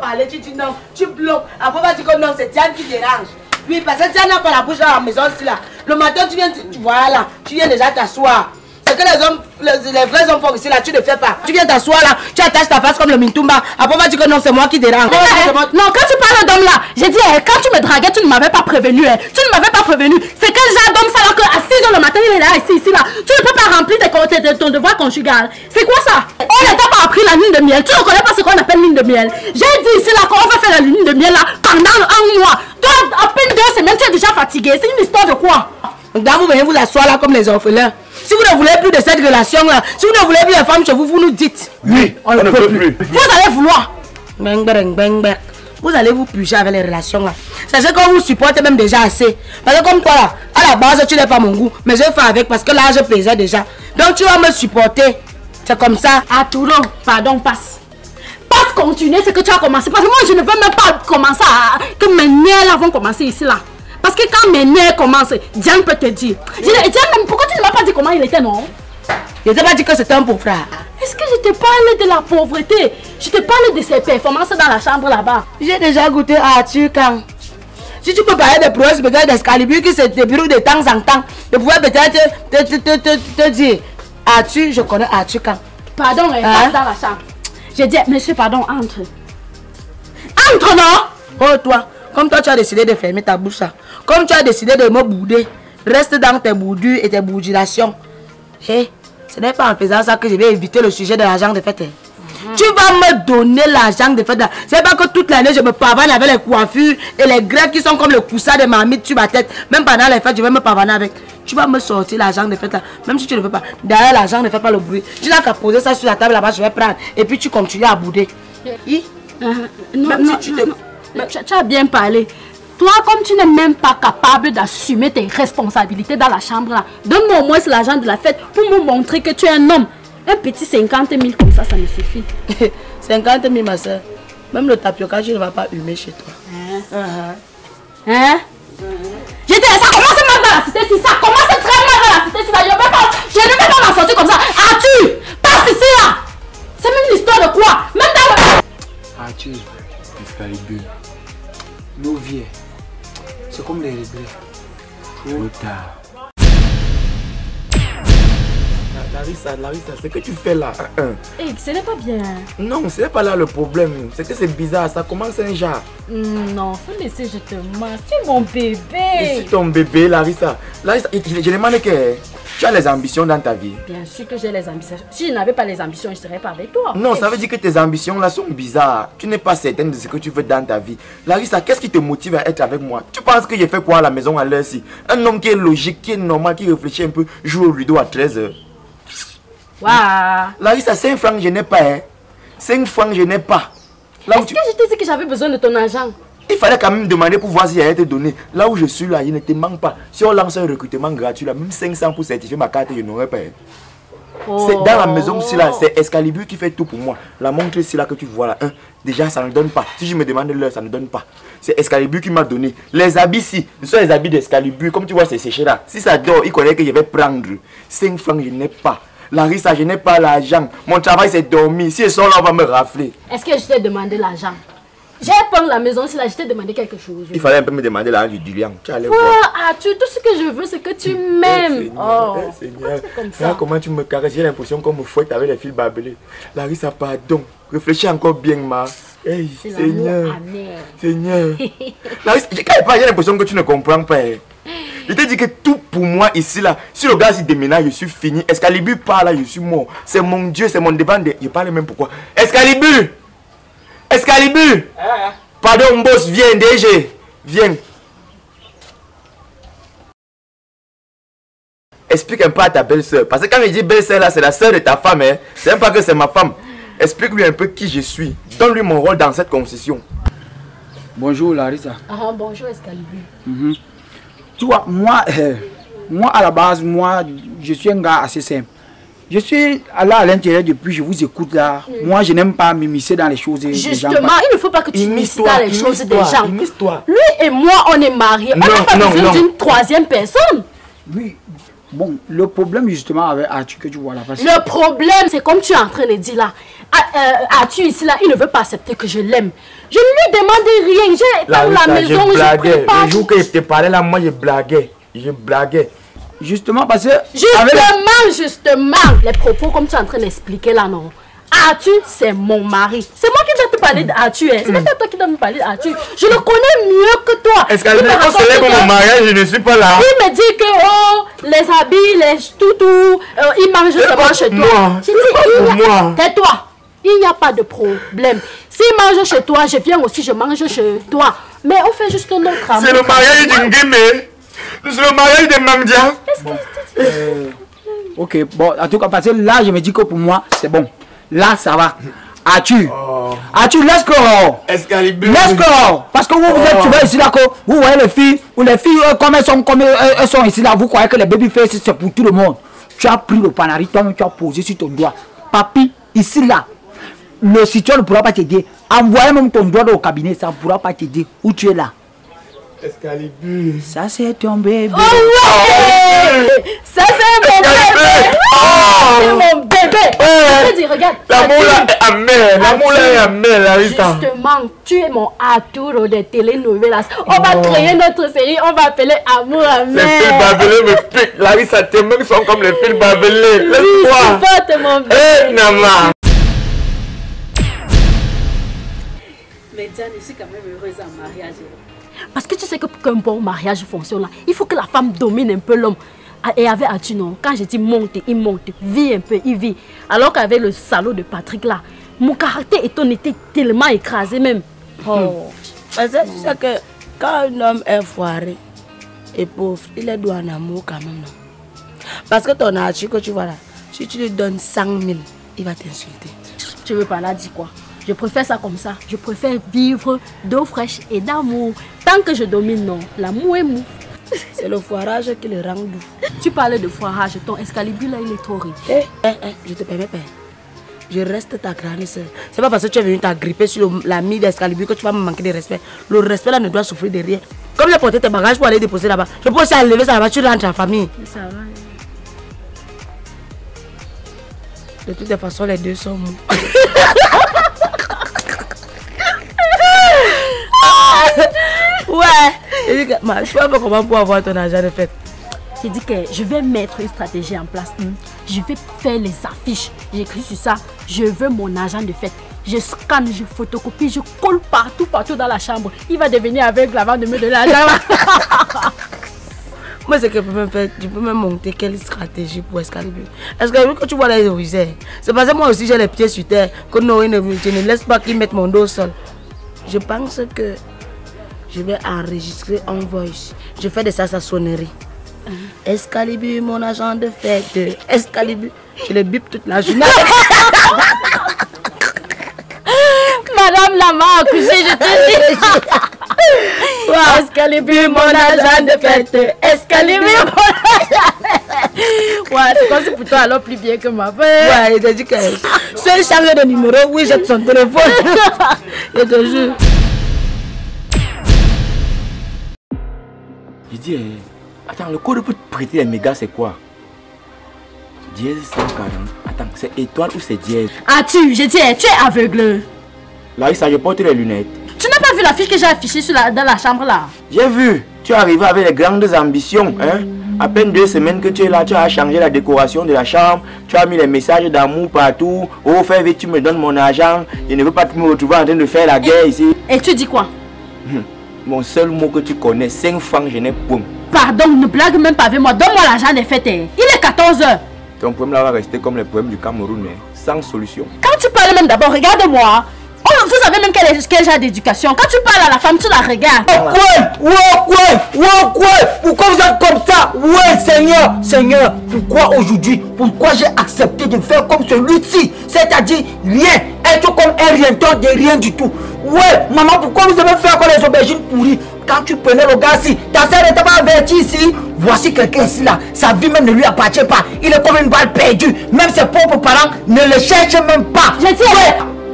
parler, tu dis non, tu bloques. Après, on va dire que non, c'est Diane qui dérange. Oui, parce que Diane n'a pas la bouche dans la maison, là. Le matin, tu viens, voilà, tu viens déjà t'asseoir. C'est que les vrais hommes font ici, là, tu ne fais pas. Tu viens t'asseoir là, tu attaches ta face comme le Mintumba. Après, on va dire que non, c'est moi qui dérange. Non, quand tu parles d'homme là, j'ai dit, quand tu me draguais, tu ne m'avais pas prévenu. Tu ne m'avais pas prévenu. C'est quel genre d'homme ça là qu'à 6 h le matin, il est là, ici, là. Tu ne peux pas remplir ton devoir conjugal. C'est quoi ça? On n'a pas appris la lune de miel. Tu ne connais pas ce qu'on appelle lune de miel. J'ai dit ici là qu'on va faire la lune de miel là pendant 1 mois. Toi, à peine 2 semaines, tu es déjà fatigué. C'est une histoire de quoi? Donc, vous venez vous asseoir là comme les orphelins. Si vous ne voulez plus de cette relation-là, si vous ne voulez plus les femmes chez vous, vous nous dites. Oui, on ne peut plus. Vous allez vouloir. Vous allez vous puger avec les relations-là. Sachez qu'on vous supporte même déjà assez. Parce que comme toi là, à la base, tu n'es pas mon goût. Mais je fais avec parce que là, je plaisais déjà. Donc tu vas me supporter. C'est comme ça. Ah, tout long. Pardon, passe. Passe, continuer ce que tu as commencé. Parce que moi, je ne veux même pas commencer à... que mes nerfs là vont commencer ici là. Parce que quand mes nerfs commencent, Diane peut te dire. Diane, même pourquoi tu ne m'as pas dit comment il était, non? Je ne t'ai pas dit que c'était un pauvre frère. Est-ce que je te parlais de la pauvreté? Je te parlais de ses performances dans la chambre là-bas. J'ai déjà goûté à Arthur quand. Si tu peux parler de prouesses, peut-être d'Excalibur qui se débrouille de temps en temps, je pourrais peut-être te dire Arthur, je connais Arthur quand. Pardon, passe dans la chambre. J'ai dit, monsieur, pardon, entre. Entre, non? Oh, toi. Comme toi, tu as décidé de fermer ta bouche, ça. Comme tu as décidé de me bouder, reste dans tes boudures et tes boudulations. Hé, ce n'est pas en faisant ça que je vais éviter le sujet de l'argent de fête. Tu vas me donner l'argent de fête. C'est pas que toute l'année, je me pavane avec les coiffures et les greffes qui sont comme le coussin de mamie sur ma tête. Même pendant les fêtes, je vais me pavaner avec. Tu vas me sortir l'argent de fête là, même si tu ne veux pas. Derrière l'argent ne fait pas le bruit. Tu n'as qu'à poser ça sur la table là-bas, je vais prendre. Et puis tu continues à bouder. Non, tu as bien parlé. Toi, comme tu n'es même pas capable d'assumer tes responsabilités dans la chambre là, donne-moi au moins l'argent de la fête pour me montrer que tu es un homme. Un petit 50 000 comme ça, ça me suffit. 50 000 ma soeur. Même le tapioca, je ne vais pas humer chez toi. Je dis, ça commence mal dans la cité si ça commence très mal dans la cité si ça. Je ne vais pas m'en sortir comme ça. Arthur, passe ici là. C'est même une histoire de quoi? Même dans le... Arthur, Excalibur, nos vies, c'est comme les regrets. Trop tard. Larissa, ce que tu fais là. Hey, ce n'est pas bien. Non, ce n'est pas là le problème. C'est que c'est bizarre, ça commence un genre. Non, faut laisser, je te masse. Tu es mon bébé. Et c'est ton bébé, Larissa. Larissa, je demande que tu as les ambitions dans ta vie. Bien sûr que j'ai les ambitions. Si je n'avais pas les ambitions, je ne serais pas avec toi. Non, ça veut dire que tes ambitions là sont bizarres. Tu n'es pas certaine de ce que tu veux dans ta vie. Larissa, qu'est-ce qui te motive à être avec moi? Tu penses que j'ai fait quoi à la maison à l'heure-ci? Un homme qui est logique, qui est normal, qui réfléchit un peu, joue au rideau à 13 h. Waouh. Larissa, 5 francs je n'ai pas. 5 francs je n'ai pas. Est-ce que je t'ai dit que j'avais besoin de ton argent? Il fallait quand même demander pour voir si elle été donné. Là où je suis là, il ne te manque pas. Si on lance un recrutement gratuit là, même 500 pour certifier ma carte, je n'aurais pas. C'est dans la maison aussi là, c'est Excalibur qui fait tout pour moi. La montre ici là que tu vois là, déjà ça ne donne pas. Si je me demande l'heure, ça ne donne pas. C'est Excalibur qui m'a donné. Les habits ici, ce sont les habits d'Excalibur. Comme tu vois, c'est séché là. Si ça dort, il connaît que je vais prendre 5 francs, je n'ai pas. Larissa, je n'ai pas l'argent. Mon travail c'est dormir. Si ils sont là, on va me rafler. Est-ce que je t'ai demandé l'argent? J'ai pris la maison, si là, je t'ai demandé quelque chose. Il fallait un peu me demander l'argent du lion. Tu allais voir. Tout ce que je veux, c'est que tu m'aimes. Oh, Seigneur. Comme ça. Comment tu me caresses? J'ai l'impression qu'on me fouette avec les fils barbelés. Larissa, pardon. Réfléchis encore bien, ma. Hey, Seigneur. Seigneur. Larissa, j'ai l'impression que tu ne comprends pas. Je t'ai dit que tout pour moi ici là, si le gars s'y déménage, je suis fini. Excalibur part là, je suis mort. C'est mon Dieu, c'est mon devant. Je parle même pourquoi. Excalibur! Excalibur! Pardon, boss, viens, DG. Viens. Explique un peu à ta belle-sœur. Parce que quand je dis belle-sœur là, c'est la sœur de ta femme. Hein. C'est même pas que c'est ma femme. Explique-lui un peu qui je suis. Donne-lui mon rôle dans cette concession. Bonjour Larissa. Bonjour Excalibur. Tu vois, moi à la base, je suis un gars assez simple. Je suis là à l'intérieur depuis, je vous écoute là. Moi, je n'aime pas m'immiscer dans les choses des gens. Justement, il ne faut pas que tu m'immisces dans les choses des gens. Lui et moi, on est mariés. On n'a pas besoin d'une troisième personne. Oui. Bon, le problème justement avec Arthur que tu vois là. Le problème, c'est comme tu es en train de dire là. Arthur ici là, il ne veut pas accepter que je l'aime. Je ne lui demandais rien. J'ai dans la maison, je prépare. Le jour que je te parlais là, moi je blaguais. Je blaguais. Justement parce que... Justement, les propos comme tu es en train d'expliquer là, non. Arthur, c'est mon mari. C'est moi qui dois te parler d'Arthur. C'est pas toi qui dois me parler d'Arthur. Je le connais mieux que toi. Est-ce qu'elle me conseille pour mon mariage, je ne suis pas là. Il me dit que oh, les habits, les toutous, il mange seulement chez toi. Je dis, tais-toi. Il n'y a pas de problème. S'il mange chez toi, je viens aussi, je mange chez toi. Mais on fait juste notre amour. C'est le mariage d'une guémé. C'est le mariage de Mamdia. Ok, bon, en tout cas, parce que là, je me dis que pour moi, c'est bon. Là, ça va. Arthur, Arthur, let's go. Let's go. Parce que vous êtes souvent ici, là, que vous voyez les filles, ou les filles, comme elles sont ici, là, vous croyez que les baby face, c'est pour tout le monde. Tu as pris le panari, toi-même, tu as posé sur ton doigt. Papi, ici, là, le situation ne pourra pas t'aider. Envoyez même ton doigt au cabinet, ça ne pourra pas t'aider. Où tu es là? Excalibur. Ça, c'est ton bébé. Oh ouais! Ça, c'est mon bébé. C'est mon bébé. Je te dis, regarde. L'amour là est amer. L'amour là est amer, Larissa. Justement, tu es mon Arturo de telenovelas. On va créer notre série, on va appeler Amour amer. Les filles barbelées me piquent. Larissa, tes mains sont comme les filles barbelées. Laisse-moi. C'est mon bébé. Eh, Nama. Mais Diane, je suis quand même heureuse en mariage. Parce que tu sais que pour qu'un bon mariage fonctionne là, il faut que la femme domine un peu l'homme. Et avec Arthur, non, quand je dis monte, il monte, vit un peu, il vit. Alors qu'avec le salaud de Patrick là, mon caractère était tellement écrasé même. Oh. Parce que tu sais que quand un homme est foiré et pauvre, il est doué en amour quand même. Non? Parce que ton Arthur que tu vois là, si tu lui donnes 100 000, il va t'insulter. Tu veux pas là, dis quoi? Je préfère ça comme ça. Je préfère vivre d'eau fraîche et d'amour. Tant que je domine, non, l'amour est mou. C'est le foirage qui le rend doux. Tu parlais de foirage, ton Excalibur là, il est trop riche. Je te permets pas. Je reste ta grande soeur. C'est pas parce que tu es venu t'agripper sur l'ami d'Excalibur que tu vas me manquer de respect. Le respect là ne doit souffrir de rien. Comme j'ai porté tes bagages pour aller déposer là-bas, je peux aussi enlever ça là-bas, tu rentres en famille. Ça va. De toutes les façons, les deux sont mous. Ouais, je sais pas comment pour avoir ton argent de fête. J'ai dit que je vais mettre une stratégie en place. Je vais faire les affiches. J'ai écrit sur ça. Je veux mon argent de fête. Je scanne, je photocopie, je colle partout dans la chambre. Il va devenir aveugle avant de me donner l'argent. Moi, c'est que je peux même faire, tu peux même monter quelle stratégie pour Excalibur. Excalibur, quand tu vois les horizons, c'est parce que moi aussi j'ai les pieds sur terre. Que non, je ne laisse pas qu'ils mettent mon dos au sol. Je pense que je vais enregistrer en voice. Je fais de ça sa sonnerie. Excalibur, mon agent de fête. Excalibur, je le bip toute la journée. Madame la m'a accouché, je te dis. Excalibur, mon agent de fête. Excalibur, mon agent de fête. Ouais, c'est comme si pour toi alors plus bien que ma fête. Ouais, il te dit que seul changer de numéro, oui, j'ai son téléphone. Je te jure. Je dis, attends, le code pour te prêter les mégas, c'est quoi? Dièse 140. Attends, c'est étoile ou c'est dièse? Ah, tu es aveugle. Larissa, je porte les lunettes. Tu n'as pas vu l'affiche que j'ai affichée dans la chambre là? J'ai vu. Tu es arrivé avec les grandes ambitions. Hein? À peine 2 semaines que tu es là, tu as changé la décoration de la chambre. Tu as mis les messages d'amour partout. Oh, fais vite, tu me donnes mon argent. Je ne veux pas me retrouver en train de faire la guerre ici. Et tu dis quoi? Mon seul mot que tu connais, 5 francs, je n'ai pas. Pardon, ne blague même pas avec moi. Donne-moi l'argent des fêtes. Il est 14 h. Ton problème là va rester comme les problèmes du Cameroun, sans solution. Quand tu parles même d'abord, regarde-moi. Oh, vous savez même quel genre d'éducation. Quand tu parles à la femme, tu la regardes. Pourquoi vous êtes comme ça? Ouais, Seigneur, pourquoi aujourd'hui? Pourquoi j'ai accepté de faire comme celui-ci? C'est-à-dire rien, être comme un rienton de rien du tout. Ouais, maman, pourquoi vous aimez faire comme les aubergines pourries? Quand tu prenais le gars ici, ta soeur n'était pas avertie ici. Voici quelqu'un ici là, sa vie même ne lui appartient pas. Il est comme une balle perdue. Même ses propres parents ne le cherchent même pas. Je dis,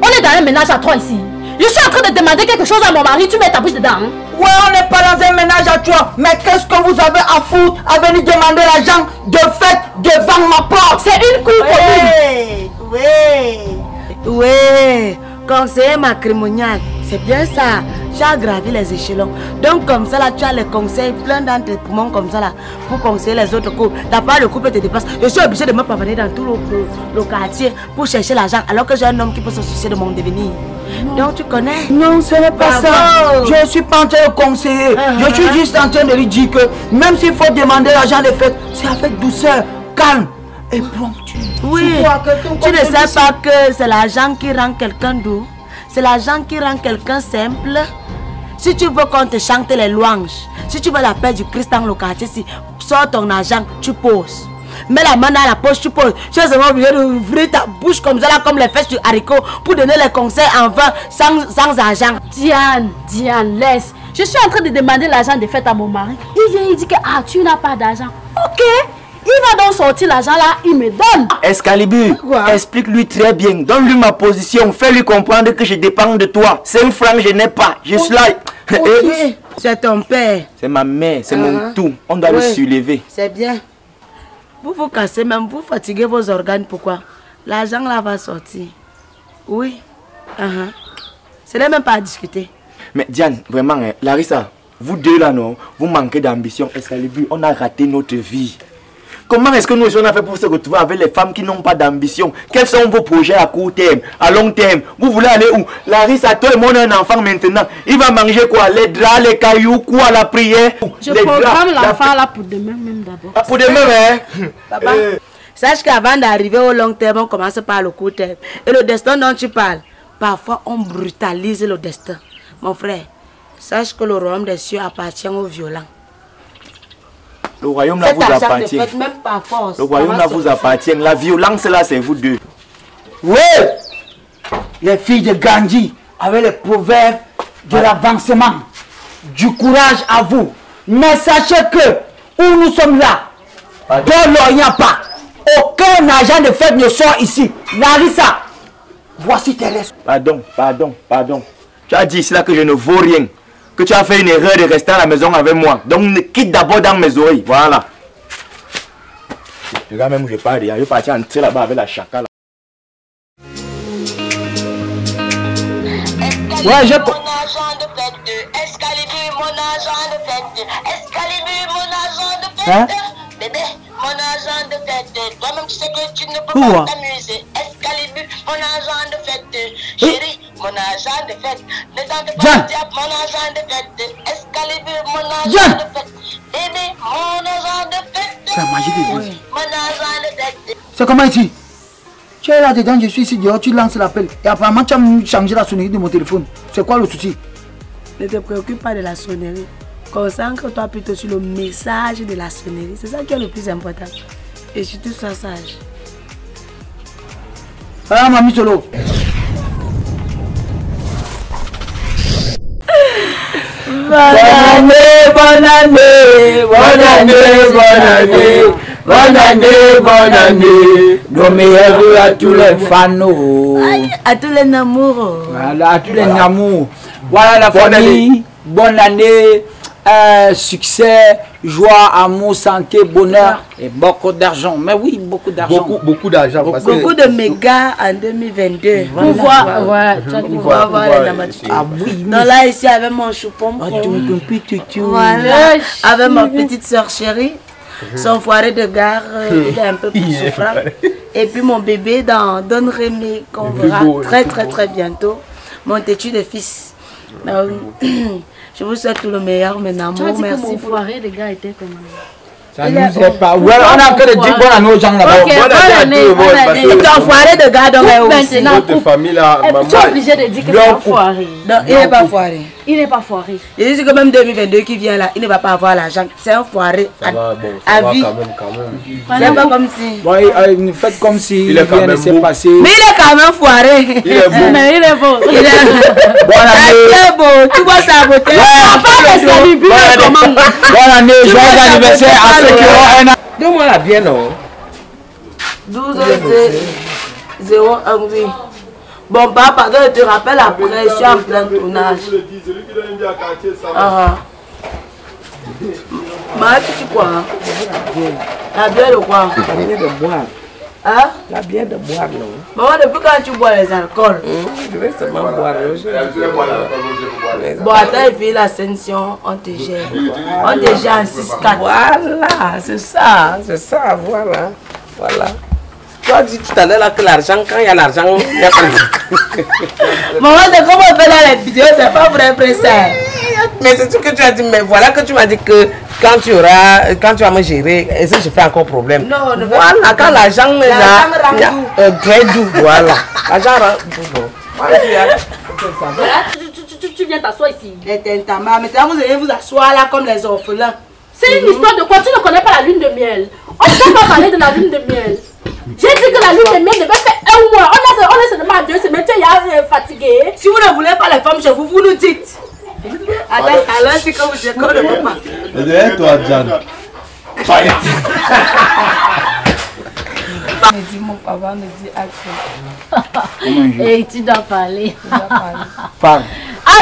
on est dans un ménage à 3 ici. Je suis en train de demander quelque chose à mon mari, tu mets ta bouche dedans. Ouais, on n'est pas dans un ménage à 3. Mais qu'est-ce que vous avez à foutre à venir demander l'argent de fête devant ma porte? C'est une cour commune. Ouais, conseiller matrimonial. C'est bien ça. Tu as gravi les échelons. Donc comme ça là, tu as les conseils, plein d'entrepreneurs comme ça là, pour conseiller les autres couples. T'as pas le couple te dépasse. Je suis obligé de me pavaner dans tout le quartier pour chercher l'argent, alors que j'ai un homme qui peut se soucier de mon devenir. Non. Donc tu connais? Non, ce n'est pas ça. Je suis pas en train de conseiller. Je suis juste en train de lui dire que même s'il faut demander l'argent des fêtes, c'est avec douceur, calme et promptu. Oui, tu ne sais pas que c'est l'argent qui rend quelqu'un doux. C'est l'argent qui rend quelqu'un simple. Si tu veux qu'on te chante les louanges, si tu veux la paix du Christ dans le quartier, si sors ton argent, tu poses. Mets la main dans la poche, tu poses. Tu es seulement obligé d'ouvrir ta bouche comme ça, là, comme les fesses du haricot, pour donner les conseils en vain, sans argent. Diane, laisse. Je suis en train de demander l'argent des fêtes à mon mari. Il vient, il dit que tu n'as pas d'argent. Ok. Il va donc sortir l'argent là, il me donne. Excalibur, explique-lui très bien. Donne-lui ma position. Fais-lui comprendre que je dépends de toi. 5 francs, je n'ai pas. Je suis là. Okay. C'est ton père. C'est ma mère, c'est mon tout. On doit le soulever. C'est bien. Vous vous cassez même, vous fatiguez vos organes. Pourquoi? L'argent là va sortir. Oui. Ce n'est même pas à discuter. Mais Diane, vraiment, Larissa, vous deux là, non, vous manquez d'ambition. Excalibur, on a raté notre vie. Comment est-ce que nous on a fait pour se retrouver avec les femmes qui n'ont pas d'ambition? Quels sont vos projets à court terme, à long terme? Vous voulez aller où? Larissa, toi et moi on a un enfant maintenant. Il va manger quoi? Les draps, les cailloux, quoi, la prière? Je programme l'enfant là pour demain même d'abord. Ah, pour demain, hein? Papa, sache qu'avant d'arriver au long terme, on commence par le court terme. Et le destin dont tu parles, parfois on brutalise le destin. Mon frère, sache que le royaume des cieux appartient aux violents. Le royaume là vous appartient. Même par force. Le royaume là vous appartient. La violence là, c'est vous deux. Oui, les filles de Gandhi avec les proverbes de l'avancement, du courage à vous. Mais sachez que où nous sommes là, dans l'Orient pas, aucun agent de fête ne sort ici. Larissa, voici tes restes. Pardon. Tu as dit ici là que je ne vaux rien. Que tu as fait une erreur de rester à la maison avec moi. Donc quitte d'abord dans mes oreilles. Voilà. Regarde même où je pars. Je vais partir entrer là-bas avec la chacale. Ouais, j'ai mon agent de fête. Excalibur, mon agent de fête. Excalibur, mon agent de fête. Hein? Bébé, mon agent de fête. Toi-même tu sais que tu ne peux pas t'amuser. Excalibur, mon agent de fête. Chérie, mon agent de fête. Ne tente pas de dire mon agent de fête. Excalibur, mon agent de fête. Bébé, mon agent de fête. C'est la magie de Dieu. Mon agent de fête. C'est comment ici? Tu es là dedans, je suis ici dehors, tu lances l'appel. Et apparemment tu as changé la sonnerie de mon téléphone. C'est quoi le souci? Ne te préoccupe pas de la sonnerie. Concentre-toi plutôt sur le message de la sonnerie. C'est ça qui est le plus important. Et surtout sois sage. Ah, mamie Solo. Bonne année, bonne année, bonne année, bonne année, bonne année, bonne année. Nos meilleurs vœux à tous les fans. À tous les amours. Voilà, à tous les amours. Voilà la famille. Bonne année. Succès, joie, amour, santé, bonheur et beaucoup d'argent. Mais oui, beaucoup d'argent. Beaucoup d'argent. Beaucoup de mégas en 2022. Pour voir, pour voir les amateurs. Ah oui. Non, là, ici, avec mon choupon. Voilà, avec ma petite soeur chérie. Son foiré de gare, il est un peu plus souffrant. Et puis mon bébé dans Don Rémy, qu'on verra très bientôt. Mon têtu de fils. Je vous souhaite tout le meilleur, mes amours. Merci. Mon foiré de gars était comment? Ça nous est pas. Voilà, on a que de dire bonne année aux gens là-bas. Bonne année. C'est un foiré de gars donc aussi. Votre famille là, maman. Tu es obligé de dire que c'est un foiré. Non, il n'est pas foiré. Il n'est pas foiré. Il dit que même 2022 qui vient là, il ne va pas avoir l'argent. C'est un foiré à vie. C'est pas comme si. Bon, faites comme si rien ne s'est passé. Mais il est quand même foiré. Il est beau. Mais il est beau. Il est très beau. Tu vois sa beauté. Bonne année, joyeux anniversaire à ceux qui ont un an. Donne-moi la bien, non? 12 0 1 8. Bon, papa, je te rappelle la pression en plein tournage. Ma, tu dis quoi? La bière ou quoi? Hein? La bière de boire, non. Maman, depuis quand tu bois les alcools? Je vais seulement boire. Bon, attends, et puis l'ascension, on te gère. On te gère en 6-4. Voilà, c'est ça, voilà. Voilà. Tu as dit tout à l'heure là que l'argent, quand il y a l'argent, il n'y a pas l'argent. Maman, c'est comme on fait dans les vidéos, c'est pas vrai, ça. Mais c'est ce que tu as dit, mais voilà que tu m'as dit que quand tu vas me gérer, est-ce que je fais encore problème? Non, ne voilà, quand l'argent est là, très doux, voilà. L'argent rend Tu viens t'asseoir ici. Maintenant, vous allez vous asseoir là comme les orphelins. C'est une histoire de quoi? Tu ne connais pas la lune de miel. On ne peut pas parler de la lune de miel. J'ai dit que la lune de miel devait faire 1 mois. On est seulement à 2 semaines. Tu es fatigué. Si vous ne voulez pas les femmes chez vous, vous nous dites. Attends, alors c'est comme je connais pas. Et derrière toi, Jeanne. Me dit mon papa, me dit Axel. Et tu dois parler. Parle.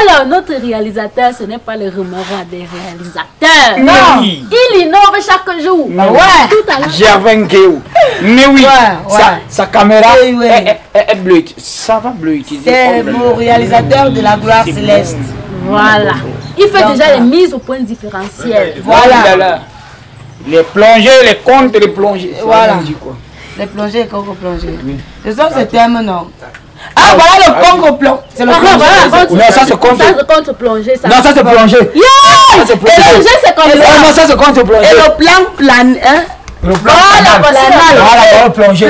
Alors, notre réalisateur, ce n'est pas le remords des réalisateurs. Non. Il innove chaque jour. Ouais. Tout à l'heure. Gervais Ngéo. Mais oui. Ouais. Sa caméra Oui. est bleue. Ça va bleu. C'est mon réalisateur de la gloire céleste. Voilà. Il fait déjà les mises au point différentiel. Voilà. Les plongées, les comptes, les plongées. Voilà. Ça dit quoi? Les plongées et concoplongées. Ce sont ces termes, non? Ah, voilà le concoplong. C'est le plongée. Non, ça c'est compte. Ça c'est compte plongée. Ça. Non, ça c'est plongée. Yeah! Ça c'est Et plongée, c'est comme ça. Non, ça c'est compte plongée. Et le plan, hein? Le plan. Voilà, le plongée.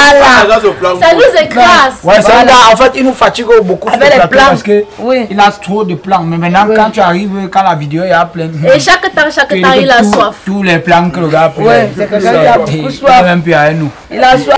Voilà. Ça nous écrase. Ouais, c'est un gars, en fait, il nous fatigue beaucoup Avec les plans. parce que Oui. il a trop de plans. Mais maintenant, quand tu arrives, quand la vidéo est à plein. Et chaque temps, il a soif. Tous les plans que le gars a pris. Ouais, c'est quelqu'un qui a beaucoup soif. Même plus à nous. Il a soif.